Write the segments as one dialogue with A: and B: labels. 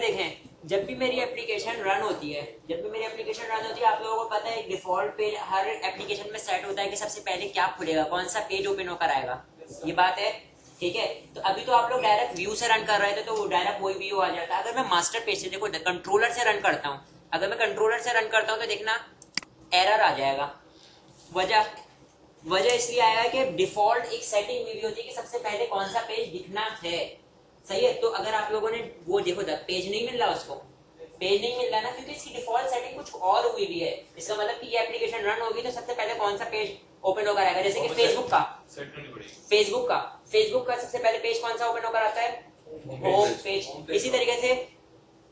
A: देखें, जब भी मेरी एप्लीकेशन रन होती है, आप लोगों को पता है डिफॉल्ट पेज हर एप्लीकेशन में सेट होता है कि सबसे पहले क्या खुलेगा, कौन सा पेज ओपन होकर आएगा, ये बात है, ठीक है। तो अभी तो आप लोग डायरेक्ट व्यू से रन कर रहे थे, तो वो डायरेक्ट वही व्यू आ जाता है। अगर मैं मास्टर पेज से, देखो कंट्रोलर से रन करता हूँ, अगर मैं कंट्रोलर से रन करता हूँ तो देखना एरर आ जाएगा। वजह इसलिए आएगा कि डिफॉल्ट एक सेटिंग हुई होती है कि सबसे पहले कौन सा पेज दिखना है, सही है। तो अगर आप लोगों ने वो देखो पेज नहीं मिल रहा, उसको पेज नहीं मिल रहा ना, क्योंकि इसकी डिफॉल्ट सेटिंग कुछ और हुई भी है। इसका मतलब कि ये एप्लीकेशन रन होगी तो सबसे पहले कौन सा पेज ओपन होकर आएगा, जैसे कि फेसबुक का सबसे पहले पेज कौन सा ओपन होकर आता है, होम पेज। इसी तरीके से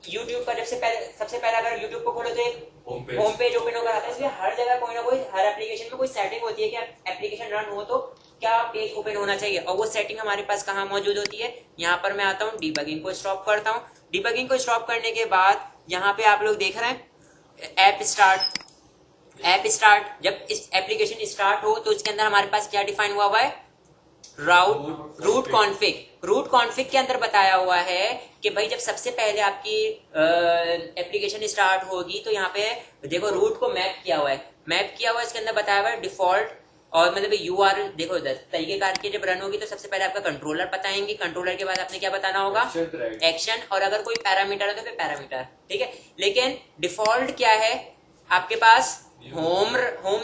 A: यूट्यूब का सबसे पहले अगर यूट्यूब को खोलो तो एक होम पेज ओपन होकर आता है। इसलिए हर जगह कोई ना कोई, हर एप्लीकेशन में कोई सेटिंग होती है कि एप्लीकेशन रन हो तो क्या पेज ओपन होना चाहिए, और वो सेटिंग हमारे पास कहाँ मौजूद होती है। यहाँ पर मैं आता हूँ, डिबगिंग को स्टॉप करता हूँ। डिबगिंग को स्टॉप करने के बाद यहाँ पे आप लोग देख रहे हैं ऐप स्टार्ट। जब इस एप्लीकेशन स्टार्ट हो तो इसके अंदर हमारे पास क्या डिफाइन हुआ है, रूट कॉन्फ़िग के अंदर बताया हुआ है कि भाई जब सबसे पहले आपकी एप्लीकेशन स्टार्ट होगी तो यहाँ पे देखो रूट को मैप किया हुआ है, इसके अंदर बताया हुआ है डिफॉल्ट, और मतलब यूआर देखो इधर तरीकेकार की जब रन होगी तो सबसे पहले आपका कंट्रोलर बताएंगे, कंट्रोलर के बाद आपने क्या बताना होगा, एक्शन, और अगर कोई पैरामीटर है तो फिर पैरामीटर, ठीक है। लेकिन डिफॉल्ट क्या है आपके पास, होम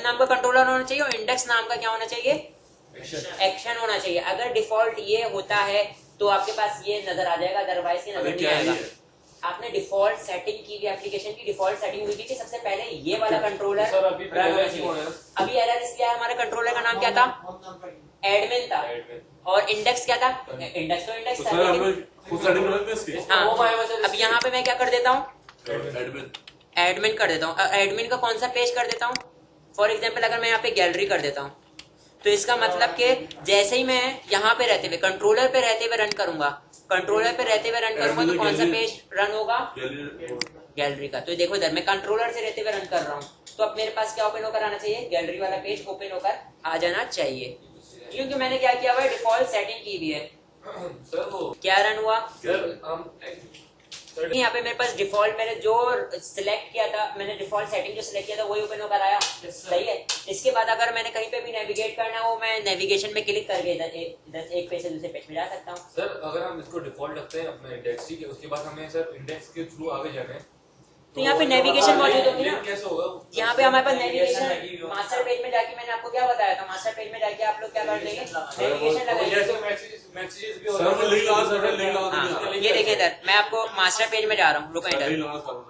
A: नाम का कंट्रोलर होना चाहिए और इंडेक्स नाम का क्या होना चाहिए, एक्शन होना चाहिए। अगर डिफॉल्ट ये होता है तो आपके पास ये नजर आ जाएगा, अदरवाइज ये नजर नहीं आएगा। आपने डिफॉल्ट सेटिंग की हुई, एप्लीकेशन की डिफॉल्ट सेटिंग हुई थी कि सबसे पहले ये वाला कंट्रोलर रन होना चाहिए। अभी एरर इसलिए हमारे कंट्रोलर का नाम क्या था, एडमिन था, और इंडेक्स क्या था, इंडेक्स तो इंडेक्स था। अब यहाँ पे मैं क्या कर देता हूँ, एडमिन कर देता हूँ। एडमिन का कौन सा पेज कर देता हूँ, फॉर एग्जाम्पल अगर मैं यहाँ पे गैलरी कर देता हूँ, तो इसका मतलब कि जैसे ही मैं यहाँ पे रहते हुए कंट्रोलर पे रहते हुए रन करूंगा, तो कौन सा पेज रन होगा, गैलरी का। तो देखो इधर मैं कंट्रोलर से रहते हुए रन कर रहा हूँ, तो अब मेरे पास क्या ओपन होकर आना चाहिए, गैलरी वाला पेज ओपन होकर आ जाना चाहिए, क्योंकि मैंने क्या किया हुआ है, डिफॉल्ट सेटिंग की हुई है। सर वो क्या रन हुआ सर, यहाँ पे मेरे पास डिफॉल्ट मैंने जो सिलेक्ट किया था, मैंने डिफॉल्ट सेटिंग जो सिलेक्ट किया था वही ओपन होकर आया, सही है। इसके बाद अगर मैंने कहीं पे भी नेविगेट करना है, वो मैं नेविगेशन में क्लिक करके इधर एक पेज से दूसरे पेज में जा सकता हूँ।
B: सर अगर हम इसको डिफॉल्ट रखते हैं अपने इंडेक्स की, उसके बाद हमें सर इंडेक्स के थ्रू आगे जाना है,
A: तो यहाँ पे नेविगेशन मौजूद होगी ना,
B: कैसे होगा,
A: यहाँ पे हमारे पास नेविगेशन, मास्टर पेज में जाके मैंने आपको क्या बताया था, मास्टर पेज में जाके आप लोग क्या कर लेंगे, नेविगेशन लगाएंगे। ये देखिए इधर मैं आपको मास्टर पेज में जा रहा हूँ, रुको इधर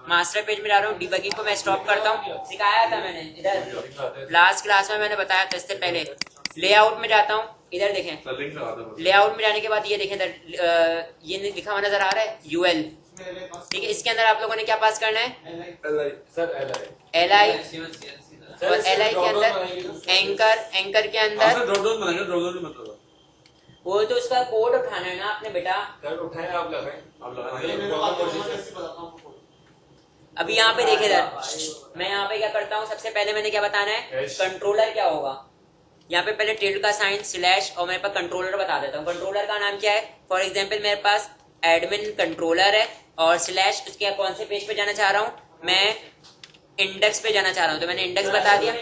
A: मास्टर पेज में जा रहा हूँ, डिबगिंग को मैं स्टॉप करता हूँ, सिखाया था मैंने इधर लास्ट क्लास में, मैंने बताया था इससे पहले। लेआउट में जाता हूँ, इधर देखें, लेआउट में जाने के बाद ये देखें इधर ये लिखा हुआ नजर आ रहा है यूएल, ठीक है। इसके अंदर आप लोगों ने क्या पास करना है, एल आई, और एल आई के अंदर एंकर के अंदर वो तो उसका कोड उठाना है ना आपने बेटा,
B: उठाए आप लगाए।
A: अभी यहाँ पे देखे इधर मैं यहाँ पे क्या करता हूँ, सबसे पहले मैंने क्या बताना है, कंट्रोलर क्या होगा। यहाँ पे पहले टिल्ड का साइन स्लैश और मेरे पास कंट्रोलर बता देता हूँ। कंट्रोलर का नाम क्या है, फॉर एग्जाम्पल मेरे पास एडमिन कंट्रोलर है, और स्लैश उसके कौन से पेज पे जाना चाह रहा हूँ, मैं इंडेक्स पे जाना चाह रहा हूँ, तो मैंने इंडेक्स बता दिया,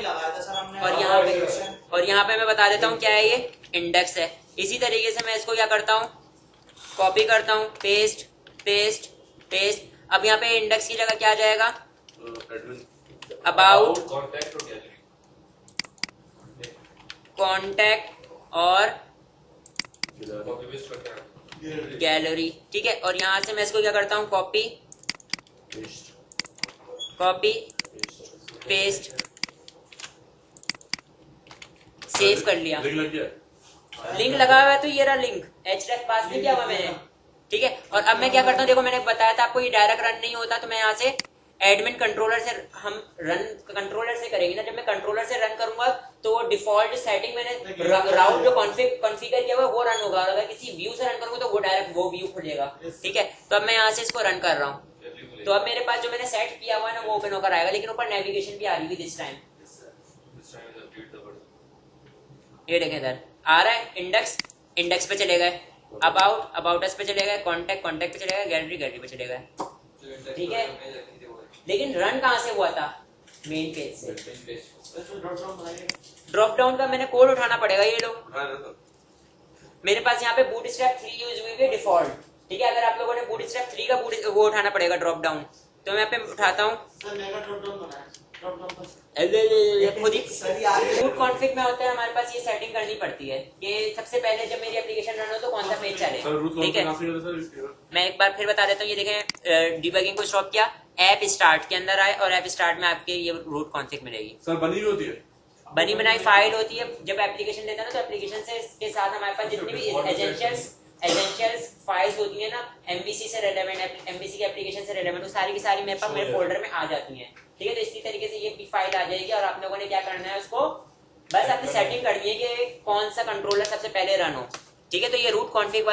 A: और यहाँ पे मैं बता देता हूँ क्या है, ये इंडेक्स है। इसी तरीके से मैं इसको क्या करता हूँ, कॉपी करता हूँ, पेस्ट पेस्ट पेस्ट। अब यहाँ पे इंडेक्स की जगह क्या आ जाएगा, अबाउट, कॉन्टैक्ट और गैलरी, ठीक है। और यहाँ से मैं इसको क्या करता हूँ, कॉपी पेस्ट, सेव कर लिया, लिंक लगा हुआ है, तो ये रहा लिंक, href पास नहीं किया हुआ मैंने, ठीक है। और अब मैं क्या करता हूँ, देखो मैंने बताया था आपको ये डायरेक्ट रन नहीं होता, तो मैं यहाँ से एडमिन कंट्रोलर से, हम रन कंट्रोलर से करेंगे ना, जब मैं कंट्रोलर से रन करूंगा तो वो डिफॉल्ट सेटिंग मैंने राउट जो कॉन्फ़िगर किया हुआ वो रन होगा, और अगर किसी व्यू से रन करूंगा तो वो डायरेक्ट वो व्यू खुलेगा, ठीक है। तो अब मैं यहाँ से इसको रन कर रहा हूँ, तो अब मेरे पास जो मैंने सेट किया हुआ है ना वो ओपन होकर आएगा, लेकिन ऊपर नेविगेशन भी आ रही है दिस टाइम, ये देखें इधर आ रहा है, इंडेक्स पे चले गए, अबाउट पे चले गए, कॉन्टैक्ट पे चले गए, गैलरी पे चले गए। ठीक है, लेकिन रन कहाँ से हुआ था? मेन पेज से। ड्रॉप डाउन का मैंने कोड उठाना पड़ेगा। ये लो, मेरे पास यहाँ पे बूटस्ट्रैप 3 यूज हुई है डिफॉल्ट। ठीक है, अगर आप लोगों ने बूटस्ट्रैप 3 का वो उठाना पड़ेगा ड्रॉप डाउन। तो मैं यहाँ पे उठाता हूँ, खुद ही रूट कॉन्फिग में होता है हमारे पास। ये सेटिंग करनी पड़ती है कि सबसे पहले जब मेरी एप्लीकेशन रन हो तो कौन सा पेज चले। ठीक है, मैं एक बार फिर बता देता हूँ। ये देखें, डिबगिंग को स्टॉप किया, ऐप स्टार्ट के अंदर आए और ऐप स्टार्ट में आपके ये रूट कॉन्फिग मिलेगी।
C: सर बनी हुई होती है,
A: बनी बनाई फाइल होती है। जब एप्लीकेशन लेता है ना, तो एप्लीकेशन से के साथ हमारे पास जितनी भी एसेंशियल्स फाइल्स होती है ना, एमवीसी से रेलेवेंट, एमवीसी की एप्लीकेशन से रेलेवेंट, वो सारी की सारी मेरे पास मेरे फोल्डर में आ जाती हैं। ठीक है, तो इसी तरीके से ये भी फाइल आ जाएगी और आप लोगों ने क्या करना है, उसको बस अपनी सेटिंग करनी है कि कौन सा कंट्रोलर सबसे पहले रन हो। ठीक है, तो ये रूट कॉन्फिग वाला